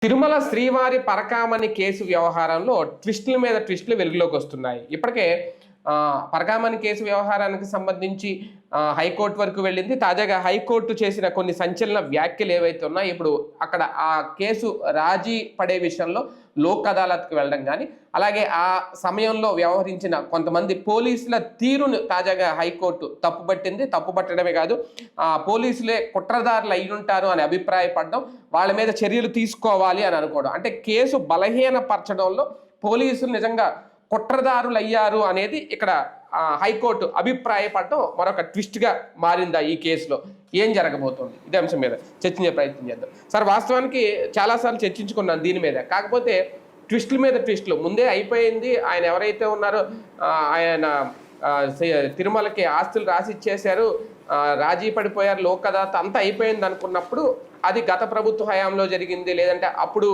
తిరుమల శ్రీవారి పరకామణి కేసు వ్యవహారంలో ట్విస్టుల మీద ట్విస్టులు వెలుగులోకి వస్తున్నాయి. ఇప్పటికే పరకామణి కేసు వ్యవహారానికి సంబంధించి హైకోర్టు వరకు వెళ్ళింది. తాజాగా హైకోర్టు చేసిన కొన్ని సంచలన వ్యాఖ్యలు ఏవైతే ఉన్నాయో ఇప్పుడు అక్కడ ఆ కేసు రాజీ పడే విషయంలో లోక్ అదాలత్కి వెళ్ళడం కానీ, అలాగే ఆ సమయంలో వ్యవహరించిన కొంతమంది పోలీసుల తీరును తాజాగా హైకోర్టు తప్పుపట్టింది. తప్పుపట్టడమే కాదు, పోలీసులే కుట్రదారులు అయ్యుంటారు అని అభిప్రాయపడడం, వాళ్ళ మీద చర్యలు తీసుకోవాలి అని అనుకోవడం. అంటే కేసు బలహీనపరచడంలో పోలీసులు నిజంగా కుట్రదారులు అయ్యారు అనేది ఇక్కడ హైకోర్టు అభిప్రాయపడడం మరొక ట్విస్ట్గా మారిందా ఈ కేసులో? ఏం జరగబోతోంది? ఇదే అంశం మీద చర్చించే ప్రయత్నం చేద్దాం. సార్, వాస్తవానికి చాలాసార్లు చర్చించుకున్నాను దీని మీద. కాకపోతే ట్విస్టుల మీద ట్విస్టులు ముందే అయిపోయింది. ఆయన ఎవరైతే ఉన్నారో ఆయన తిరుమలకి ఆస్తులు రాసిచ్చేశారు, రాజీ పడిపోయారు, లోక్ అదాలత్ అంతా అయిపోయింది అనుకున్నప్పుడు అది గత ప్రభుత్వ హయాంలో జరిగింది, లేదంటే అప్పుడు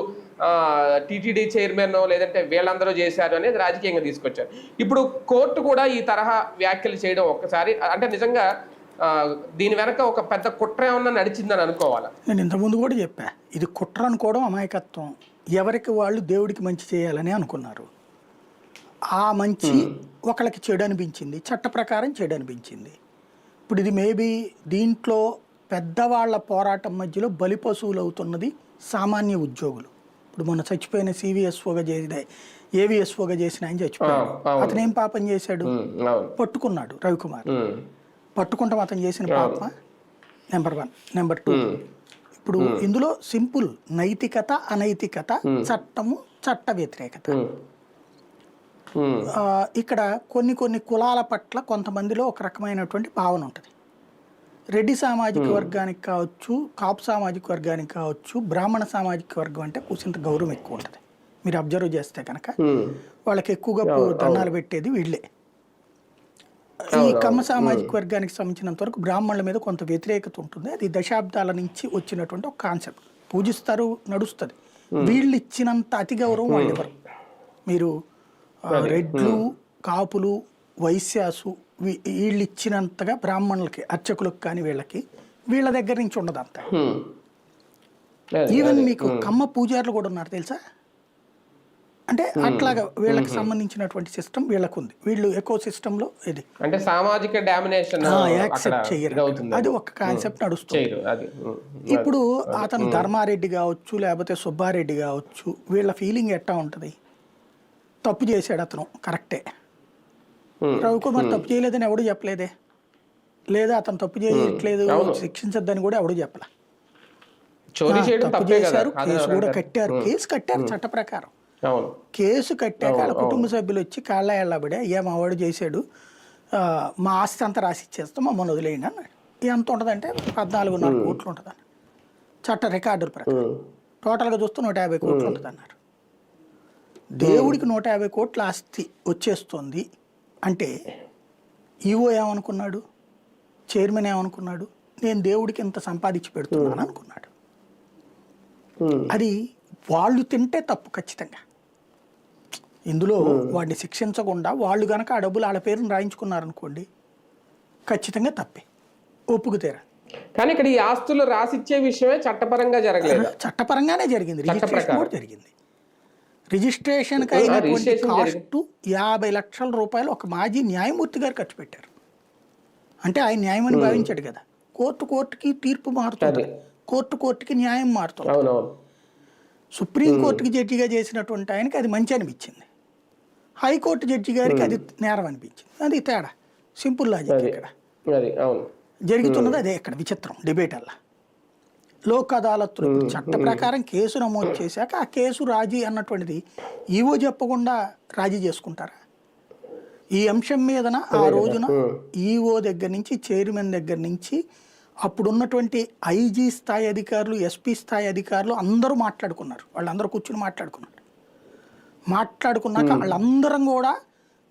టీటీడీ చైర్మన్ లేదంటే వీళ్ళందరూ చేశారు అనేది రాజకీయంగా తీసుకొచ్చారు. ఇప్పుడు కోర్టు కూడా ఈ తరహా వ్యాఖ్యలు చేయడం ఒక్కసారి అంటే నిజంగా దీని వెనక ఒక పెద్ద కుట్ర ఏమన్నా నడిచిందని అనుకోవాలా? నేను ఇంతకుముందు కూడా చెప్పా, ఇది కుట్ర అనుకోవడం అమాయకత్వం. ఎవరికి వాళ్ళు దేవుడికి మంచి చేయాలని అనుకున్నారు. ఆ మంచి ఒకళ్ళకి చెడు అనిపించింది, చట్ట ప్రకారం చెడు అనిపించింది. ఇప్పుడు ఇది మేబీ దీంట్లో పెద్దవాళ్ల పోరాటం మధ్యలో బలి పశువులు అవుతున్నది సామాన్య ఉద్యోగులు. ఇప్పుడు మొన్న చచ్చిపోయిన సివిఎస్ఓగా చేసిన ఏవిఎస్ఓగా చేసిన ఆయన చచ్చిపోయాడు. అతను ఏం పాపం చేశాడు? పట్టుకున్నాడు రవికుమార్. పట్టుకుంటాం అతను చేసిన పాపం నెంబర్ 1. నెంబర్ 2, ఇప్పుడు ఇందులో సింపుల్ నైతికత, అనైతికత, చట్టము, చట్ట వ్యతిరేకత. ఇక్కడ కొన్ని కులాల పట్ల కొంతమందిలో ఒక రకమైనటువంటి భావన ఉంటుంది. రెడ్డి సామాజిక వర్గానికి కావచ్చు, కాపు సామాజిక వర్గానికి కావచ్చు, బ్రాహ్మణ సామాజిక వర్గం అంటే కూసింత గౌరవం ఎక్కువ ఉంటుంది. మీరు అబ్జర్వ్ చేస్తే కనుక వాళ్ళకి ఎక్కువగా దండాలు పెట్టేది వీళ్ళే. ఈ కమ్మ సామాజిక వర్గానికి సంబంధించినంత వరకు బ్రాహ్మణుల మీద కొంత వ్యతిరేకత ఉంటుంది. అది దశాబ్దాల నుంచి వచ్చినటువంటి ఒక కాన్సెప్ట్. పూజిస్తారు, నడుస్తుంది. వీళ్ళు ఇచ్చినంత అతి గౌరవం వాళ్ళు ఎవరు. మీరు రెడ్లు, కాపులు, వైశ్యాసు వీళ్ళు ఇచ్చినంతగా బ్రాహ్మణులకి, అర్చకులకు కానీ వీళ్ళ దగ్గర నుంచి ఉండదు అంత. ఈవెన్ మీకు కమ్మ పూజారులు కూడా ఉన్నారు తెలుసా. అంటే అట్లాగా వీళ్ళకి సంబంధించినటువంటి సిస్టమ్ వీళ్ళకు ఉంది. వీళ్ళు ఎకో సిస్టంలో ఇది అంటే సామాజిక డామినేషన్ యాక్సెప్ట్ చేయరు. అది ఒక కాన్సెప్ట్ నడుస్తుంది. ఇప్పుడు అతను ధర్మారెడ్డి కావచ్చు, లేకపోతే సుబ్బారెడ్డి కావచ్చు, వీళ్ళ ఫీలింగ్ ఎట్టా ఉంటుంది? తప్పు చేశాడు అతను, కరెక్టే. రవికుమార్ తప్పు చేయలేదని ఎవడు చెప్పలేదే, లేదా అతను తప్పు చేయట్లేదు శిక్షించద్దని కూడా ఎవడు చెప్పలే. తప్పు చేశారు, కేసు కూడా కట్టారు. కేసు కట్టారు చట్ట ప్రకారం. కేసు కట్టాక వాళ్ళ కుటుంబ సభ్యులు వచ్చి కాళ్ళ ఎళ్ళబడే, అయ్యా మా వాడు చేశాడు, మా ఆస్తి అంతా రాసి ఇచ్చేస్తాం, మమ్మల్ని వదిలేయండి అన్నాడు. ఎంత ఉంటుందంటే 14.5 కోట్లు ఉంటుందని చట్ట రికార్డుల ప్రకారం. టోటల్గా చూస్తే 150 కోట్లు ఉంటుంది అన్నారు. దేవుడికి 150 కోట్ల ఆస్తి వచ్చేస్తుంది అంటే ఈవో ఏమనుకున్నాడు, చైర్మన్ ఏమనుకున్నాడు, నేను దేవుడికి ఇంత సంపాదించి పెడుతున్నాను అనుకున్నాడు. అది వాళ్ళు తింటే తప్పు ఖచ్చితంగా. ఇందులో వాడిని శిక్షించకుండా వాళ్ళు గనక ఆ డబ్బులు వాళ్ళ పేరుని రాయించుకున్నారనుకోండి, ఖచ్చితంగా తప్పే, ఒప్పుకుతేరా. కానీ ఇక్కడ ఈ ఆస్తులు రాసిచ్చే విషయమే చట్టపరంగా జరగలేదు. చట్టపరంగానే జరిగింది, రిజిస్ట్రేషన్ కూడా జరిగింది. రిజిస్ట్రేషన్కి అయినటువంటి కాస్ట్ 50 లక్షల రూపాయలు ఒక మాజీ న్యాయమూర్తి గారు ఖర్చు పెట్టారు. అంటే ఆయన న్యాయమని భావించాడు కదా. కోర్టుకి తీర్పు మారుతుంది, కోర్టుకి న్యాయం మారుతుంది. సుప్రీంకోర్టుకి జడ్జిగా చేసినటువంటి ఆయనకి అది మంచి అనిపించింది, హైకోర్టు జడ్జి గారికి అది నేరం అనిపించింది. అది తేడా, సింపుల్ లాజిక్. ఇక్కడ జరుగుతున్నది అదే. ఇక్కడ విచిత్రం డిబేట్ అలా. లోక్ అదాలత్తులు చట్ట ప్రకారం కేసు నమోదు చేశాక ఆ కేసు రాజీ అన్నటువంటిది ఈవో చెప్పకుండా రాజీ చేసుకుంటారా? ఈ అంశం మీదన ఆ రోజున ఈవో దగ్గర నుంచి, చైర్మన్ దగ్గర నుంచి, అప్పుడున్నటువంటి ఐజీ స్థాయి అధికారులు, ఎస్పీ స్థాయి అధికారులు అందరూ మాట్లాడుకున్నారు. వాళ్ళందరూ కూర్చుని మాట్లాడుకున్నాక వాళ్ళందరం కూడా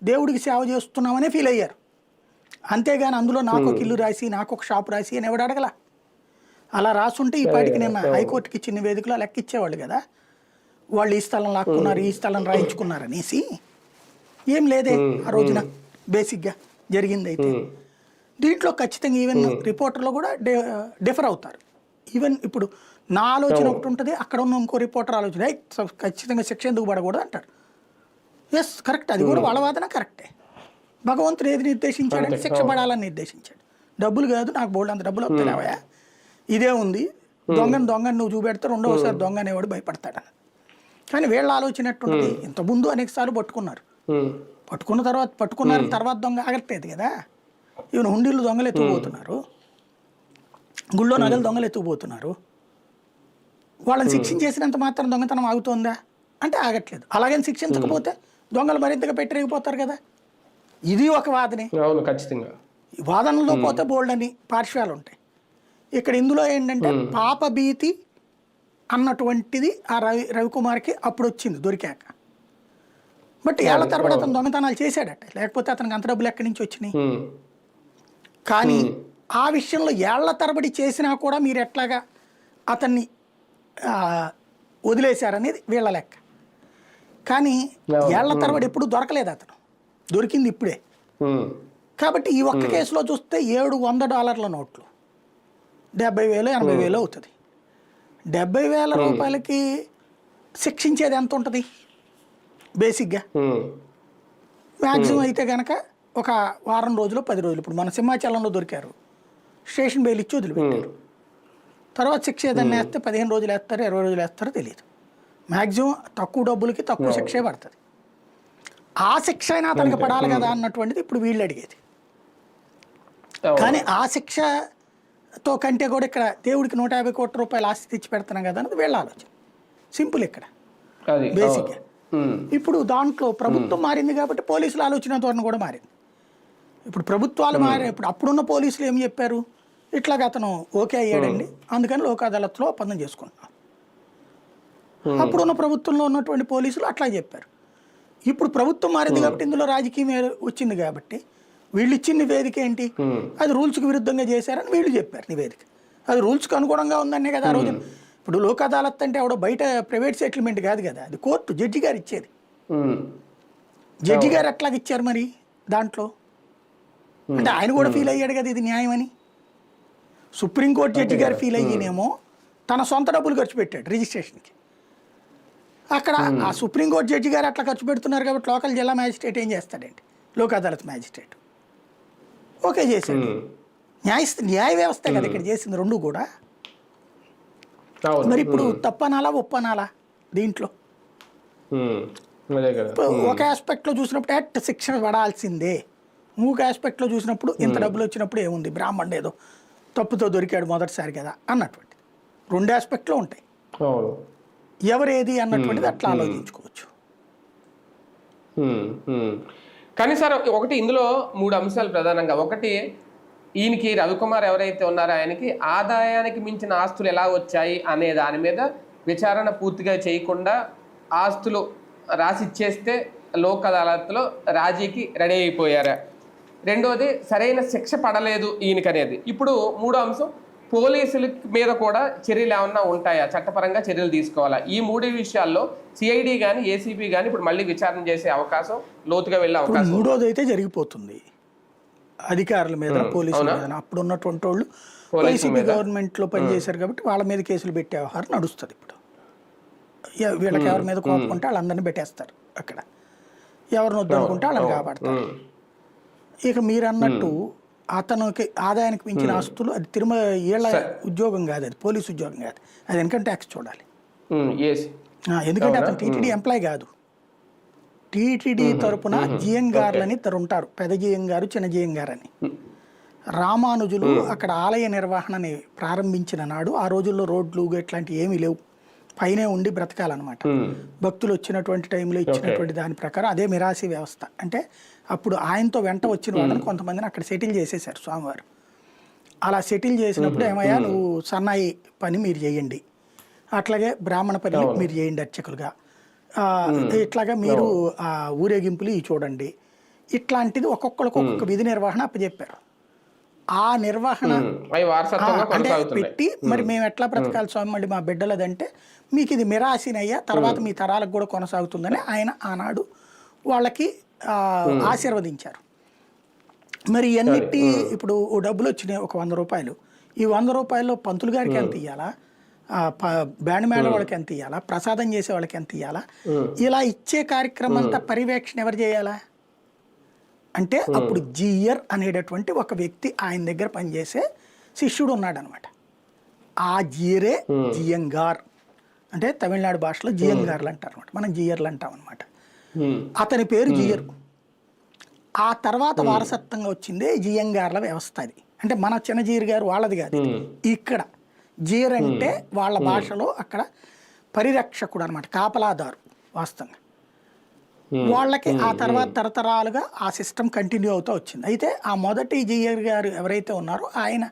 దేవుడికి సేవ చేస్తున్నామనే ఫీల్ అయ్యారు. అంతేగాని అందులో నాకు ఒక ఇల్లు రాసి, నాకు ఒక షాప్ రాసి అని ఎవడు అడగల. అలా రాసుంటే ఈ పాటికి నిన్న హైకోర్టుకి ఇచ్చిన వేదికలో లెక్కిచ్చేవాళ్ళు కదా, వాళ్ళు ఈ స్థలం లాక్కున్నారు, ఈ స్థలం రాయించుకున్నారు అనేసి. ఏం లేదే ఆ రోజున బేసిక్గా జరిగింది. అయితే దీంట్లో ఖచ్చితంగా ఈవెన్ రిపోర్టర్లు కూడా డిఫర్ అవుతారు. ఈవెన్ ఇప్పుడు నా ఆలోచన ఒకటి ఉంటుంది, అక్కడ ఉన్న ఇంకో రిపోర్టర్ ఆలోచన ఖచ్చితంగా శిక్ష ఎందుకు పడకూడదు అంటారు. ఎస్ కరెక్ట్, అది కూడా వాళ్ళ వాదన కరెక్టే. భగవంతుడు ఏది నిర్దేశించాడంటే శిక్ష పడాలని నిర్దేశించాడు. డబ్బులు కాదు, నాకు బోల్డ్ అంత డబ్బులు వస్తలేవయా, ఇదే ఉంది, దొంగని నువ్వు చూపెడితే రెండవసారి దొంగ అనేవాడు భయపడతాడని. కానీ వీళ్ళ ఆలోచన ఎట్టుంటుంది, ఇంతకుముందు అనేక సార్లు పట్టుకున్నారు తర్వాత దొంగ ఆగట్లేదు కదా. ఈవెన్ హుండీలు దొంగలు ఎత్తుకుపోతున్నారు, గుళ్ళో నగలు దొంగలు ఎత్తుకుపోతున్నారు. వాళ్ళని శిక్షించేసినంత మాత్రం దొంగతనం ఆగుతోందా అంటే ఆగట్లేదు. అలాగని శిక్షించకపోతే దొంగలు మరింతగా పెట్టిరిగిపోతారు కదా. ఇది ఒక వాదనే. ఖచ్చితంగా వాదనలో పోతే బోల్డ్ అని పార్శ్వాలు ఉంటాయి. ఇక్కడ ఇందులో ఏంటంటే పాప భీతి అన్నటువంటిది ఆ రవికుమార్కి అప్పుడు వచ్చింది దొరికాక. బట్ ఏళ్ల తరబడి అతను దొంగతనాలు చేశాడట, లేకపోతే అతనికి అంత డబ్బులు ఎక్కడి నుంచి వచ్చినాయి. కానీ ఆ విషయంలో ఏళ్ల తరబడి చేసినా కూడా మీరు ఎట్లాగా అతన్ని వదిలేశారనేది వీళ్ళ లెక్క. కానీ ఏళ్ల తరబడి ఎప్పుడు దొరకలేదు, అతను దొరికింది ఇప్పుడే. కాబట్టి ఈ ఒక్క కేసులో చూస్తే $700 నోట్లు 70,000 80,000 అవుతుంది. 70,000 రూపాయలకి శిక్షించేది ఎంత ఉంటుంది బేసిక్గా? మ్యాక్సిమం అయితే కనుక ఒక వారం రోజులు 10 రోజులు. ఇప్పుడు మన సింహాచలంలో దొరికారు, స్టేషన్ బెయిల్ ఇచ్చి వదిలిపెట్టారు. తర్వాత శిక్ష ఏదన్నా వేస్తే 15 రోజులు వేస్తారో 20 రోజులు వేస్తారో తెలియదు. మ్యాక్సిమం తక్కువ డబ్బులకి తక్కువ శిక్షే పడుతుంది. ఆ శిక్ష అయినా అతనికి పడాలి కదా అన్నటువంటిది ఇప్పుడు వీళ్ళు అడిగేది. కానీ ఆ శిక్షతో కంటే కూడా ఇక్కడ దేవుడికి 150 కోట్ల రూపాయలు ఆస్తి తెచ్చి పెడుతున్నాం కదా అన్నది వీళ్ళ ఆలోచన. సింపుల్ ఇక్కడ బేసిక్గా. ఇప్పుడు దాంట్లో ప్రభుత్వం మారింది కాబట్టి పోలీసుల ఆలోచన ధోరణి కూడా మారింది. ఇప్పుడు ప్రభుత్వాలు మారే, ఇప్పుడు అప్పుడున్న పోలీసులు ఏం చెప్పారు, ఇట్లాగ అతను ఓకే అయ్యాడండి అందుకని లోక్ అదాలత్లో ఒప్పందం చేసుకుంటున్నాం. అప్పుడున్న ప్రభుత్వంలో ఉన్నటువంటి పోలీసులు అట్లా చెప్పారు. ఇప్పుడు ప్రభుత్వం మారింది కాబట్టి ఇందులో రాజకీయం వచ్చింది కాబట్టి వీళ్ళు ఇచ్చిన నివేదిక ఏంటి, అది రూల్స్కి విరుద్ధంగా చేశారని వీళ్ళు చెప్పారు నివేదిక. అది రూల్స్కి అనుగుణంగా ఉందనే కదా ఆ రోజు. ఇప్పుడు లోక్ అదాలత్ అంటే ఎవడో బయట ప్రైవేట్ సెటిల్మెంట్ కాదు కదా, అది కోర్టు జడ్జి గారు ఇచ్చేది. జడ్జి గారు ఎట్లాగ ఇచ్చారు మరి దాంట్లో? అంటే ఆయన కూడా ఫీల్ అయ్యాడు కదా ఇది న్యాయం అని. సుప్రీంకోర్టు జడ్జి గారు ఫీల్ అయ్యినేమో తన సొంత డబ్బులు ఖర్చు పెట్టాడు రిజిస్ట్రేషన్కి. అక్కడ ఆ సుప్రీంకోర్టు జడ్జి గారు అట్లా ఖర్చు పెడుతున్నారు కాబట్టి లోకల్ జిల్లా మ్యాజిస్ట్రేట్ ఏం చేస్తాడండి, లోక్ అదాలత్ మ్యాజిస్ట్రేట్ ఓకే చేశాడు. న్యాయ వ్యవస్థ కదా ఇక్కడ చేసింది రెండు కూడా. మరి ఇప్పుడు తప్పనాలా ఒప్పనాలా దీంట్లో? ఒక ఆస్పెక్ట్లో చూసినప్పుడు శిక్షణ పడాల్సిందే, ఇంకొక ఆస్పెక్ట్లో చూసినప్పుడు ఇంత డబ్బులు వచ్చినప్పుడు ఏముంది, బ్రాహ్మణుడు ఏదో తప్పుతో దొరికాడు మొదటిసారి కదా అన్నటువంటి రెండు ఆస్పెక్ట్లో ఉంటాయి. ఎవరేది అన్నటువంటిది అట్లా ఆలోచించుకోవచ్చు. కానీ సార్ ఒకటి ఇందులో 3 అంశాలు ప్రధానంగా. ఒకటి, ఈయనకి రవికుమార్ ఎవరైతే ఉన్నారో ఆయనకి ఆదాయానికి మించిన ఆస్తులు ఎలా వచ్చాయి అనే దాని మీద విచారణ పూర్తిగా చేయకుండా ఆస్తులు రాసిచ్చేస్తే లోక్ అదాలత్లో రాజీకి రెడీ అయిపోయారా? రెండోది, సరైన శిక్ష పడలేదు ఈయనకనేది. ఇప్పుడు 3వ అంశం, పోలీసుల మీద కూడా చర్యలు ఏమన్నా ఉంటాయా, చట్టపరంగా చర్యలు తీసుకోవాలా? ఈ 3 విషయాల్లో సిఐడి కానీ ఏసీబీ కానీ ఇప్పుడు మళ్ళీ విచారణ చేసే అవకాశం, లోతుగా వెళ్ళే అవకాశం. 3వది అయితే జరిగిపోతుంది అధికారుల మీద, పోలీసుల మీద. అప్పుడు ఉన్నటువంటి వాళ్ళు వైసీపీ గవర్నమెంట్లో పనిచేశారు కాబట్టి వాళ్ళ మీద కేసులు పెట్టే వ్యవహారం నడుస్తుంది. ఇప్పుడు వీళ్ళకి ఎవరి మీద కోపం ఉంటే వాళ్ళందరినీ పెట్టేస్తారు అక్కడ, ఎవరిని వద్దనుకుంటే వాళ్ళని కాపాడతారు. ఇక మీరు అన్నట్టు అతనికి ఆదాయానికి మించిన ఆస్తులు, అది తిరుమల ఏళ్ళ ఉద్యోగం కాదు, అది పోలీసు ఉద్యోగం కాదు, అది ఇన్కమ్ ట్యాక్స్ చూడాలి. ఎందుకంటే అతను టీటీడీ ఎంప్లాయ్ కాదు. టీటీడీ తరపున జిఎం గారులని ఇద్దరు ఉంటారు, పెద్ద జిఎం గారు చిన్న జిఎం గారు అని. రామానుజులు అక్కడ ఆలయ నిర్వహణని ప్రారంభించిన నాడు ఆ రోజుల్లో రోడ్లు ఇట్లాంటివి ఏమీ లేవు, పైనే ఉండి బ్రతకాలన్నమాట. భక్తులు వచ్చినటువంటి టైంలో ఇచ్చినటువంటి దాని ప్రకారం అదే మిరాసి వ్యవస్థ. అంటే అప్పుడు ఆయనతో వెంట వచ్చిన వాళ్ళని కొంతమందిని అక్కడ సెటిల్ చేసేసారు స్వామివారు. అలా సెటిల్ చేసినప్పుడు ఏమయ్యా, నువ్వు సన్నాయి పని మీరు చేయండి, అట్లాగే బ్రాహ్మణ పని మీరు చేయండి అర్చకులుగా, ఇట్లాగా మీరు ఊరేగింపులు చూడండి, ఇట్లాంటిది ఒక్కొక్కరికి ఒక్కొక్క విధి నిర్వహణ అప్పచెప్పారు. ఆ నిర్వహణ అంటే పెట్టి మరి మేము ఎట్లా బ్రతకాలి స్వామి మళ్ళీ మా బిడ్డలదంటే, మీకు ఇది మిరాసినయ్యా, తర్వాత మీ తరాలకు కూడా కొనసాగుతుందని ఆయన ఆనాడు వాళ్ళకి ఆశీర్వదించారు. మరి ఇవన్నిటి ఇప్పుడు డబ్బులు వచ్చినాయి, ఒక 100 రూపాయలు. ఈ 100 రూపాయల్లో పంతులు గారికి ఎంత ఇవ్వాలా, బ్యాండ్ మేళ వాళ్ళకి ఎంత ఇవ్వాలా, ప్రసాదం చేసే వాళ్ళకి ఎంత ఇవ్వాలా, ఇలా ఇచ్చే కార్యక్రమం అంతా పర్యవేక్షణ ఎవరు చేయాలా అంటే అప్పుడు జియర్ అనేటటువంటి ఒక వ్యక్తి ఆయన దగ్గర పనిచేసే శిష్యుడు ఉన్నాడు అనమాట. ఆ జియరే జియంగార్, అంటే తమిళనాడు భాషలో జియంగార్లు అంటారు అనమాట, మనం జియర్లు అంటాం అనమాట. అతని పేరు జియర్. ఆ తర్వాత వారసత్వంగా వచ్చిందే జియంగార్ల వ్యవస్థ. అది అంటే మన చిన్నజీర్ గారు వాళ్ళది కాదు. ఇక్కడ జీర్ అంటే వాళ్ళ భాషలో అక్కడ పరిరక్షకుడు అనమాట, కాపలాదారు వాస్తవంగా. వాళ్ళకి ఆ తర్వాత తరతరాలుగా ఆ సిస్టమ్ కంటిన్యూ అవుతూ వచ్చింది. అయితే ఆ మొదటి జీఆర్ గారు ఎవరైతే ఉన్నారో ఆయన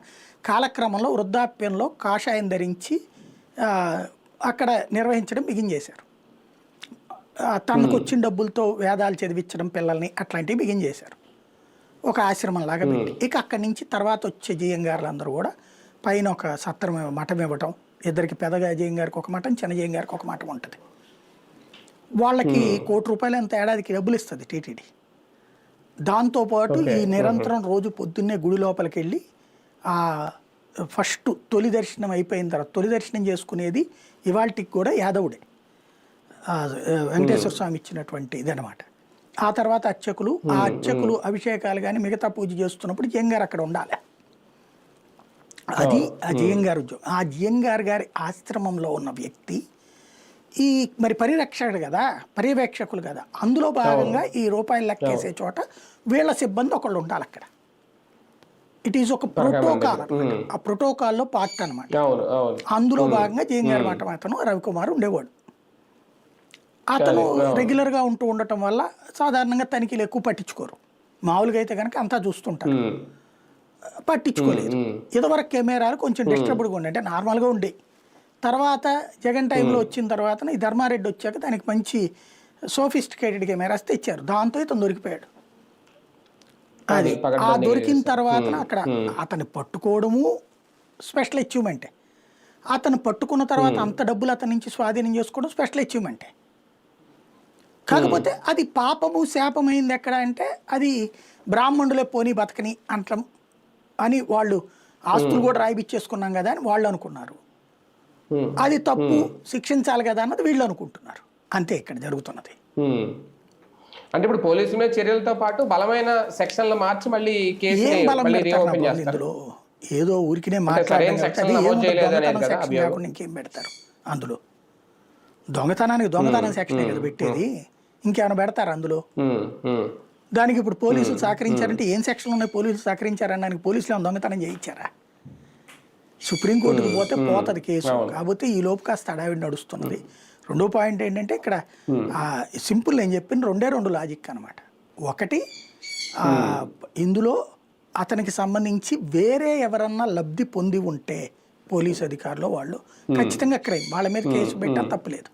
కాలక్రమంలో వృద్ధాప్యంలో కాషాయం ధరించి అక్కడ నిర్వహించడం బిగించేశారు. తనకు వచ్చిన డబ్బులతో వేదాలు చదివించడం పిల్లల్ని అట్లాంటివి బిగించేశారు, ఒక ఆశ్రమం లాగా పెట్టి. ఇక అక్కడి నుంచి తర్వాత వచ్చే జీఎంగారులందరూ కూడా పైన ఒక సత్రం మఠం ఇవ్వటం, ఇద్దరికి పెద్దగా జీఎంగారికి ఒక మఠం, చిన్న జీఎంగారికి ఒక మఠం ఉంటుంది. వాళ్ళకి ₹1 కోటి ఎంత ఏడాదికి డబ్బులు ఇస్తుంది టీటీడీ. దాంతోపాటు ఈ నిరంతరం రోజు పొద్దున్నే గుడి లోపలికి వెళ్ళి ఫస్ట్ తొలి దర్శనం అయిపోయిన తర్వాత తొలి దర్శనం చేసుకునేది ఇవాళకి కూడా యాదవుడే, వెంకటేశ్వర స్వామి ఇచ్చినటువంటి ఇదనమాట. ఆ తర్వాత అర్చకులు, ఆ అర్చకులు అభిషేకాలు కానీ మిగతా పూజ చేస్తున్నప్పుడు జియంగారు అక్కడ ఉండాలి. అది ఆ జియంగారు ఉద్యోగం. ఆ జియంగారు గారి ఆశ్రమంలో ఉన్న వ్యక్తి ఈ మరి పరిరక్షకుడు కదా, పర్యవేక్షకులు కదా, అందులో భాగంగా ఈ రూపాయలు లెక్కేసే చోట వీళ్ళ సిబ్బంది ఒకళ్ళు ఉండాలి అక్కడ. ఇట్ ఈజ్ ఒక ప్రోటోకాల్, ఆ ప్రోటోకాల్లో పార్ట్ అనమాట. అందులో భాగంగా జీఎంగారి మఠం అతను రవికుమార్ ఉండేవాడు. అతను రెగ్యులర్గా ఉంటూ ఉండటం వల్ల సాధారణంగా తనిఖీలు ఎక్కువ పట్టించుకోరు. మామూలుగా అయితే కనుక అంతా చూస్తుంటారు, పట్టించుకోలేదు. ఇదివరకు కెమెరాలు కొంచెం డిస్టర్బ్డ్గా ఉండే, అంటే నార్మల్గా ఉండే. తర్వాత జగన్ టైంలో వచ్చిన తర్వాత ఈ ధర్మారెడ్డి వచ్చాక దానికి మంచి సోఫిస్టికేటెడ్ కెమెరాస్ తెచ్చారు. దాంతో ఇతను దొరికిపోయాడు. అది ఆ దొరికిన తర్వాత అక్కడ అతన్ని పట్టుకోవడము స్పెషల్ అచీవ్మెంటే. అతను పట్టుకున్న తర్వాత అంత డబ్బులు అతని నుంచి స్వాధీనం చేసుకోవడం స్పెషల్ అచీవ్మెంటే. కాకపోతే అది పాపము శాపమైంది ఎక్కడ అంటే అది బ్రాహ్మణులే పోనీ బతకని అంటాం అని వాళ్ళు ఆస్తులు కూడా రాయిపిచ్చేసుకున్నాం కదా అని వాళ్ళు అనుకున్నారు. అది తప్పు, శిక్షించాలి కదా అన్నది వీళ్ళు అనుకుంటున్నారు. అంతే ఇక్కడ జరుగుతున్నది. అంటే ఇప్పుడు పోలీసుల మీద చర్యలతో పాటు బలమైన సెక్షన్లు మార్చి మళ్ళీ కేసు ఇందులో ఏదో ఊరికినే ఇంకేం పెడతారు అందులో? దొంగతనానికి దొంగతనం సెక్షనే కదా పెట్టేది, ఇంకేమైనా పెడతారు అందులో? దానికి ఇప్పుడు పోలీసులు సహకరించారంటే ఏం సెక్షన్లు ఉన్నాయి? పోలీసులు సహకరించారనడానికి పోలీసులు దొంగతనం చేయించారా? సుప్రీంకోర్టుకు పోతే పోతుంది కేసు. కాకపోతే ఈ లోపు కాస్త అడావిడి నడుస్తున్నది. రెండో పాయింట్ ఏంటంటే ఇక్కడ సింపుల్ నేను చెప్పిన రెండు లాజిక్ అనమాట. ఒకటి, ఇందులో అతనికి సంబంధించి వేరే ఎవరన్నా లబ్ధి పొంది ఉంటే పోలీసు అధికారులు వాళ్ళు ఖచ్చితంగా క్రైమ్, వాళ్ళ మీద కేసు పెట్టా తప్పులేదు.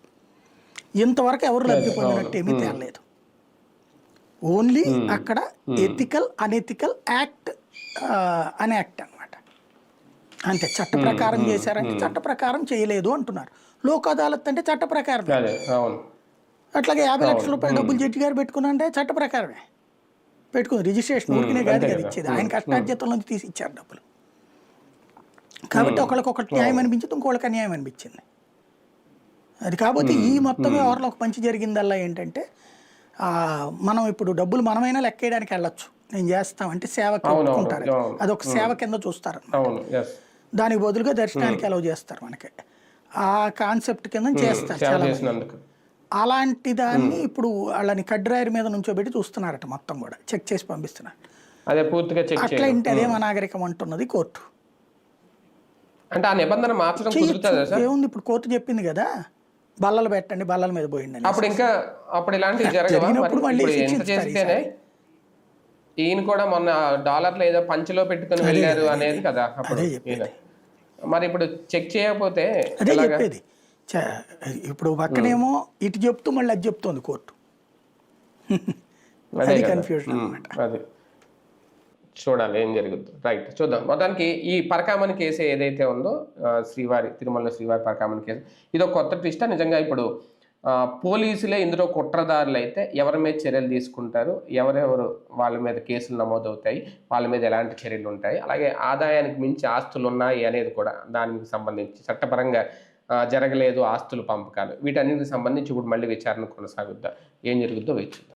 ఇంతవరకు ఎవరు లబ్ధి పొందినట్టు ఏమీ తేలలేదు. ఓన్లీ అక్కడ ఎథికల్ అనెథికల్ యాక్ట్ అనే యాక్ట్ అనమాట. అంతే. చట్ట ప్రకారం చేశారంటే చట్ట ప్రకారం చేయలేదు అంటున్నారు. లోక్ అదాలత్ అంటే చట్ట ప్రకారం. అట్లాగే 50 లక్షల రూపాయలు డబ్బులు జడ్జి గారు పెట్టుకున్నంటే చట్ట ప్రకారమే పెట్టుకుంది. రిజిస్ట్రేషన్ ఊరికినే కాదు కదా ఇచ్చేది, ఆయన కష్టార్జితం నుంచి తీసి ఇచ్చారు డబ్బులు. కాబట్టి ఒకళ్ళకొకటి న్యాయం అనిపించింది, ఇంకోళ్ళకి అన్యాయం అనిపించింది. అది కాకపోతే ఈ మొత్తం ఎవరిలో ఒక మంచి జరిగిందల్లా ఏంటంటే మనం ఇప్పుడు డబ్బులు మనమైనా లెక్కేయడానికి వెళ్ళొచ్చు, నేను చేస్తామంటే సేవకి ఒప్పుకుంటారు. అదొక సేవ కింద చూస్తారు. దానికి బదులుగా దర్శనానికి అలౌ చేస్తారు మనకి. ఆ కాన్సెప్ట్ కింద చేస్తారు చాలా. అలాంటి దాన్ని ఇప్పుడు వాళ్ళని కడ్రాయర్ మీద నుంచోబెట్టి చూస్తున్నారట, మొత్తం కూడా చెక్ చేసి పంపిస్తున్నారు. అట్లా ఇంటే అదేం అనాగరికం అంటున్నది కోర్టు. అంటే ఆ నిబంధన మార్చడం ఏముంది, ఇప్పుడు కోర్టు చెప్పింది కదా బల్లలు పెట్టండి, బల్లల మీద పోయిండి. అప్పుడు ఇంకా అప్పుడు ఇలాంటివి జరిగినప్పుడు మళ్ళీ చేస్తేనే ఈయన కూడా మొన్న డాలర్లు ఏదో పంచిలో పెట్టుకుని వెళ్ళారు అనేది కదా అప్పుడు. మరి ఇప్పుడు చెక్ చేయకపోతే అదే చెప్పేది. ఇప్పుడు పక్కనేమో ఇటు చెప్తూ మళ్ళీ అది చెప్తోంది కోర్టు. అది కన్ఫ్యూజన్ అన్నమాట. అది చూడాలి ఏం జరుగుతుంది. రైట్, చూద్దాం. మొత్తానికి ఈ పరకామణి కేసు ఏదైతే ఉందో తిరుమల శ్రీవారి పరకామణి కేసు, ఇది ఒక కొత్త ట్విస్ట్. నిజంగా ఇప్పుడు పోలీసులే ఇందులో కుట్రదారులు అయితే ఎవరి మీద చర్యలు తీసుకుంటారు, ఎవరెవరు వాళ్ళ మీద కేసులు నమోదవుతాయి, వాళ్ళ మీద ఎలాంటి చర్యలు ఉంటాయి, అలాగే ఆదాయానికి మించి ఆస్తులు ఉన్నాయి అనేది కూడా దానికి సంబంధించి చట్టపరంగా జరగలేదు ఆస్తుల పంపకాలు, వీటన్నిటికి సంబంధించి ఇప్పుడు మళ్ళీ విచారణ కొనసాగుద్దా, ఏం జరుగుద్దో వేచి చూద్దాం.